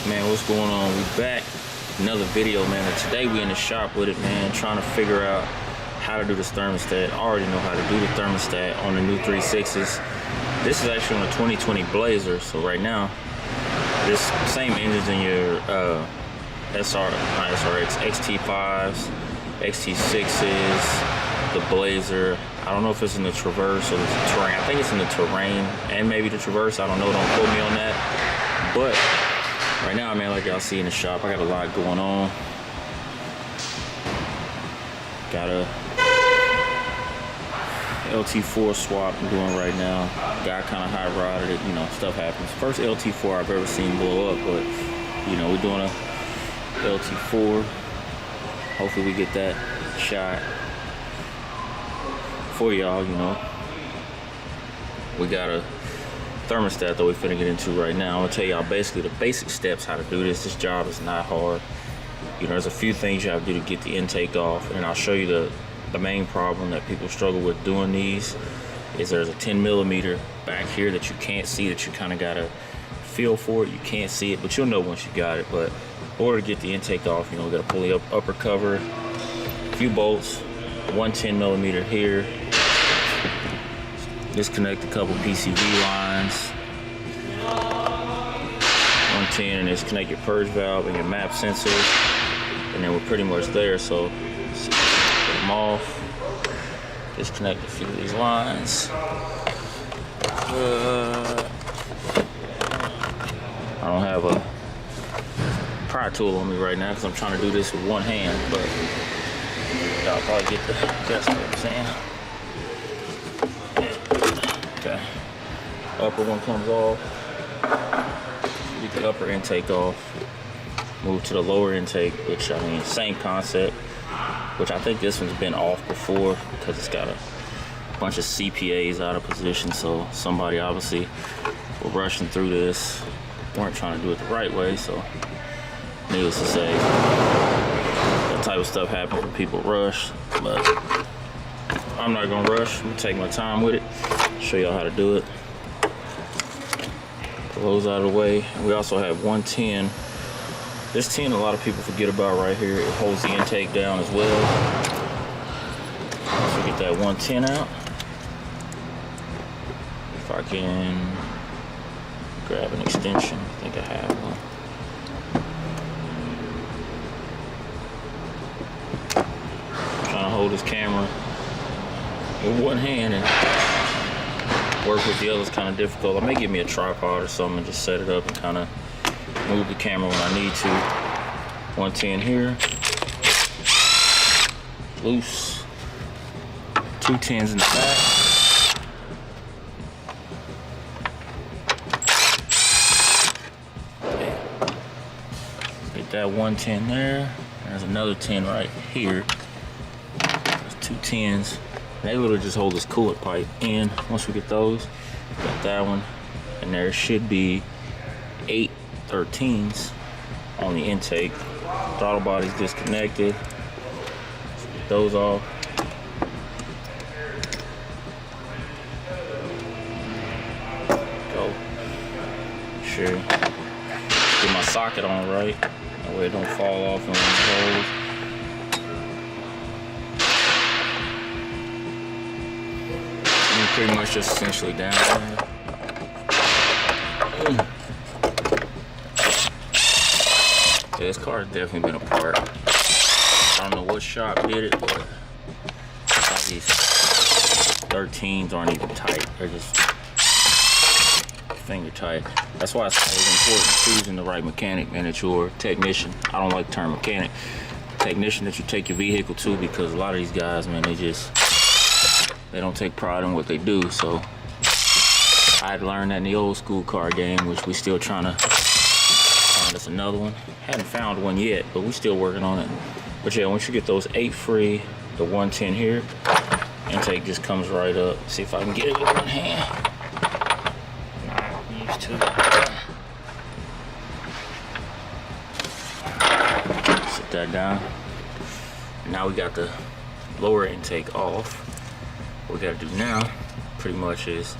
Man, what's going on? We back. Another video, man. And today we in the shop with it, man, trying to figure out how to do this thermostat. I already know how to do the thermostat on the new 360s. This is actually on a 2020 Blazer, so right now, this same engine's in your SRX, XT5s, XT6s, the Blazer. I don't know if it's in the Traverse or the Terrain. I think it's in the Terrain and maybe the Traverse. I don't know. Don't quote me on that. But right now, man, like y'all see in the shop, I got a lot going on. Got a LT4 swap I'm doing right now. Guy kind of high rodded it, you know, stuff happens. First LT4 I've ever seen blow up, but you know, we're doing a LT4. Hopefully we get that shot for y'all, you know. We got a thermostat that we're finna get into right now. I'm gonna tell y'all basically the basic steps how to do this. This job is not hard. You know, there's a few things you have to do to get the intake off, and I'll show you the main problem that people struggle with doing these is there's a 10 millimeter back here that you can't see, that you kind of gotta feel for it. You can't see it, but you'll know once you got it. But in order to get the intake off, you know, we gotta pull the upper cover, a few bolts, one 10 millimeter here, disconnect a couple PCV lines, 110, and disconnect your purge valve and your map sensor, and then we're pretty much there. So put them off, disconnect a few of these lines. I don't have a pry tool on me right now because I'm trying to do this with one hand, but y'all probably get the gist of what I'm saying. Okay, upper one comes off, get the upper intake off, move to the lower intake, which I mean, same concept, which I think this one's been off before because it's got a bunch of CPAs out of position, so somebody obviously were rushing through this, weren't trying to do it the right way, so needless to say, that type of stuff happens when people rush, but I'm not gonna rush. I'm gonna take my time with it, show y'all how to do it. Pull those out of the way. We also have 110. This 10 a lot of people forget about right here. It holds the intake down as well. So get that 110 out. If I can grab an extension, I think I have one. I'm trying to hold this camera with one hand and work with the other is kind of difficult. I may give me a tripod or something and just set it up and kind of move the camera when I need to. 110 here, loose, 2 10s in the back. Okay. Get that 110 there. There's another 10 right here. There's 2 10s. They literally just hold this coolant pipe in. Once we get those, got that one, and there should be 8 13s on the intake. Throttle body's disconnected. Let's get those off. Go. Sure. Get my socket on right. That way it don't fall off in one of the holes. Pretty much just essentially down there. Yeah, this car has definitely been apart. I don't know what shop did it, but these 13s aren't even tight. They're just finger tight. That's why it's always important choosing the right mechanic, man, that your technician. I don't like the term mechanic. Technician that you take your vehicle to, because a lot of these guys, man, they don't take pride in what they do. So I had learned that in the old school car game, which we still trying to find us another one. Hadn't found one yet, but we still working on it. But yeah, once you get those 8 free, the 110 here, intake just comes right up. See if I can get it with one hand. Not used to it. Sit that down. Now we got the lower intake off. What we gotta do now pretty much is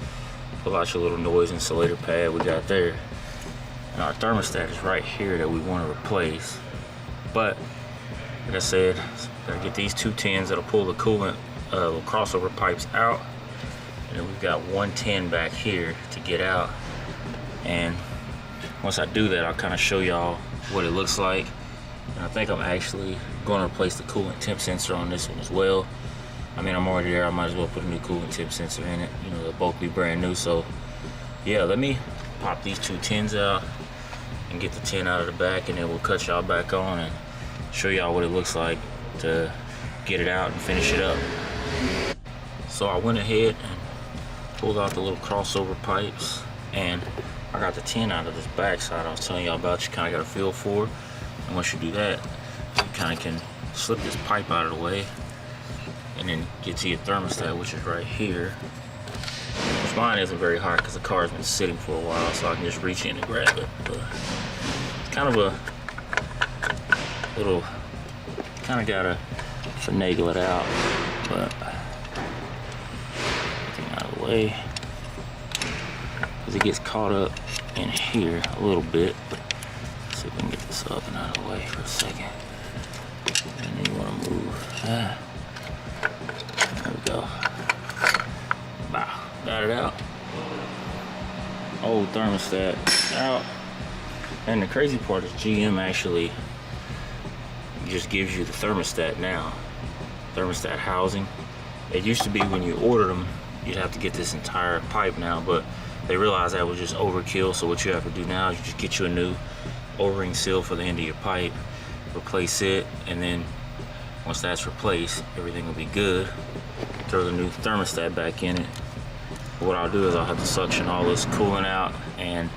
pull out your little noise insulator pad we got there. And our thermostat is right here that we want to replace. But like I said, gotta get these two tins that'll pull the coolant crossover pipes out. And then we've got 110 back here to get out. And once I do that, I'll kind of show y'all what it looks like. And I think I'm actually going to replace the coolant temp sensor on this one as well. I mean, I'm already there. I might as well put a new coolant temp sensor in it. You know, they'll both be brand new. So yeah, let me pop these two tins out and get the tin out of the back, and then we'll cut y'all back on and show y'all what it looks like to get it out and finish it up. So I went ahead and pulled out the little crossover pipes, and I got the tin out of this back side I was telling y'all about. You kind of got a feel for. And once you do that, you kind of can slip this pipe out of the way and then get to your thermostat, which is right here. Which mine isn't very hard because the car's been sitting for a while, so I can just reach in and grab it. But it's kind of a little, kind of gotta finagle it out, but everything out of the way because it gets caught up in here a little bit. Let's see if we can get this up and out of the way for a second. And then you want to move. There we go. Wow, got it out. Old thermostat out. And the crazy part is GM actually just gives you the thermostat now. Thermostat housing. It used to be when you ordered them, you'd have to get this entire pipe now, but they realized that was just overkill. So what you have to do now is you just get you a new O-ring seal for the end of your pipe, replace it, and then once that's replaced, everything will be good. Throw the new thermostat back in it. But what I'll do is I'll have to suction all this coolant out, and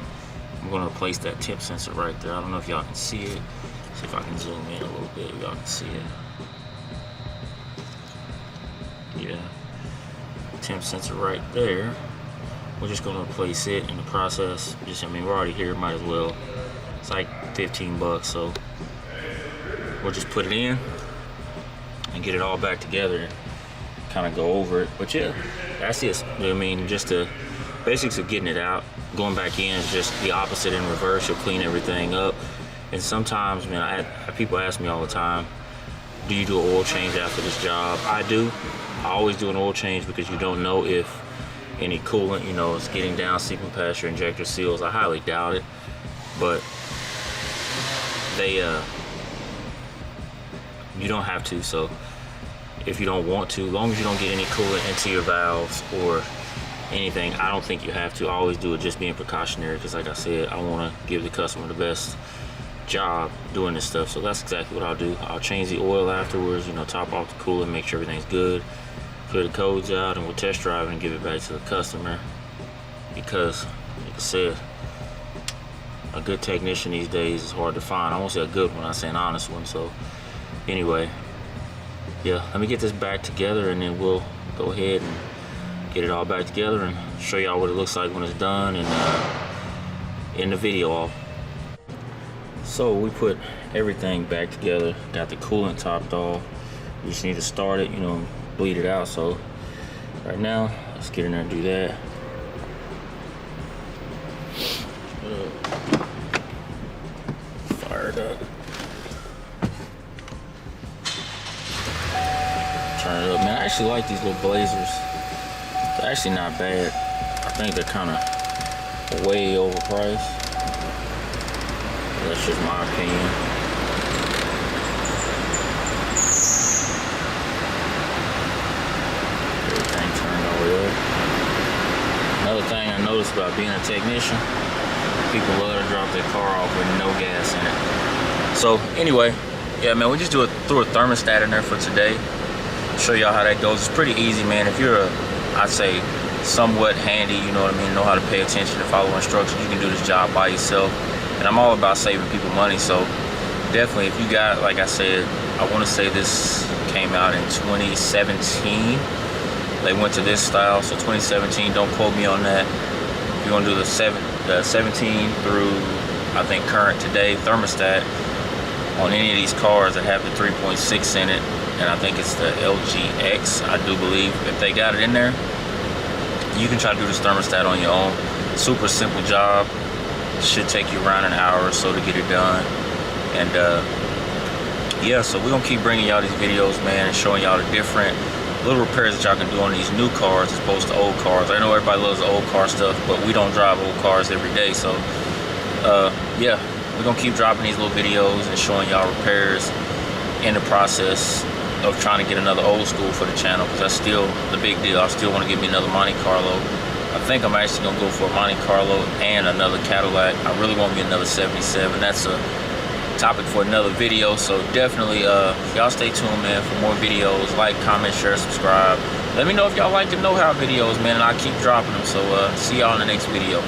I'm going to replace that temp sensor right there. I don't know if y'all can see it. See if I can zoom in a little bit. Y'all can see it. Yeah, temp sensor right there. We're just going to replace it in the process. Just, I mean, we're already here, might as well. It's like 15 bucks, so we'll just put it in and get it all back together and kind of go over it. But yeah, that's it. I mean, just the basics of getting it out. Going back in is just the opposite in reverse. You'll clean everything up. And sometimes, man, people ask me all the time, do you do an oil change after this job? I do. I always do an oil change because you don't know if any coolant, you know, is getting down, seeping past your injector seals. I highly doubt it. But they, you don't have to. So if you don't want to, as long as you don't get any coolant into your valves or anything, I don't think you have to. I always do it just being precautionary because, like I said, I want to give the customer the best job doing this stuff. So that's exactly what I'll do. I'll change the oil afterwards, you know, top off the coolant, make sure everything's good, clear the codes out, and we'll test drive and give it back to the customer. Because, like I said, a good technician these days is hard to find. I won't say a good one, I say an honest one. So anyway, yeah, let me get this back together and then we'll go ahead and get it all back together and show y'all what it looks like when it's done and end the video off. So we put everything back together, got the coolant topped off. We just need to start it, you know, bleed it out. So right now, let's get in there and do that. Fire it up. Turn it up. Man, I actually like these little blazers. They're actually not bad. I think they're kind of way overpriced. That's just my opinion. Everything turned all the way up. Another thing I noticed about being a technician, people love to drop their car off with no gas in it. So anyway, yeah, man, we just threw a thermostat in there for today. Show y'all how that goes. It's pretty easy, man. If you're I'd say somewhat handy, you know what I mean, know how to pay attention and follow instructions, you can do this job by yourself. And I'm all about saving people money, so definitely if you got, like I said, I want to say this came out in 2017. They went to this style, so 2017, don't quote me on that. If you want to do the 17 through, I think, current today thermostat on any of these cars that have the 3.6 in it, and I think it's the LGX, I do believe, if they got it in there, you can try to do this thermostat on your own. Super simple job. Should take you around an hour or so to get it done. And yeah, so we're gonna keep bringing y'all these videos, man, and showing y'all the different little repairs that y'all can do on these new cars as opposed to old cars. I know everybody loves the old car stuff, but we don't drive old cars every day. So yeah, we're gonna keep dropping these little videos and showing y'all repairs in the process of trying to get another old school for the channel, because that's still the big deal. I still want to get me another Monte Carlo. I think I'm actually gonna go for a Monte Carlo and another Cadillac. I really want me another 77. That's a topic for another video, so definitely y'all stay tuned, man, for more videos. Like, comment, share, subscribe. Let me know if y'all like the know-how videos, man, and I'll keep dropping them. So see y'all in the next video.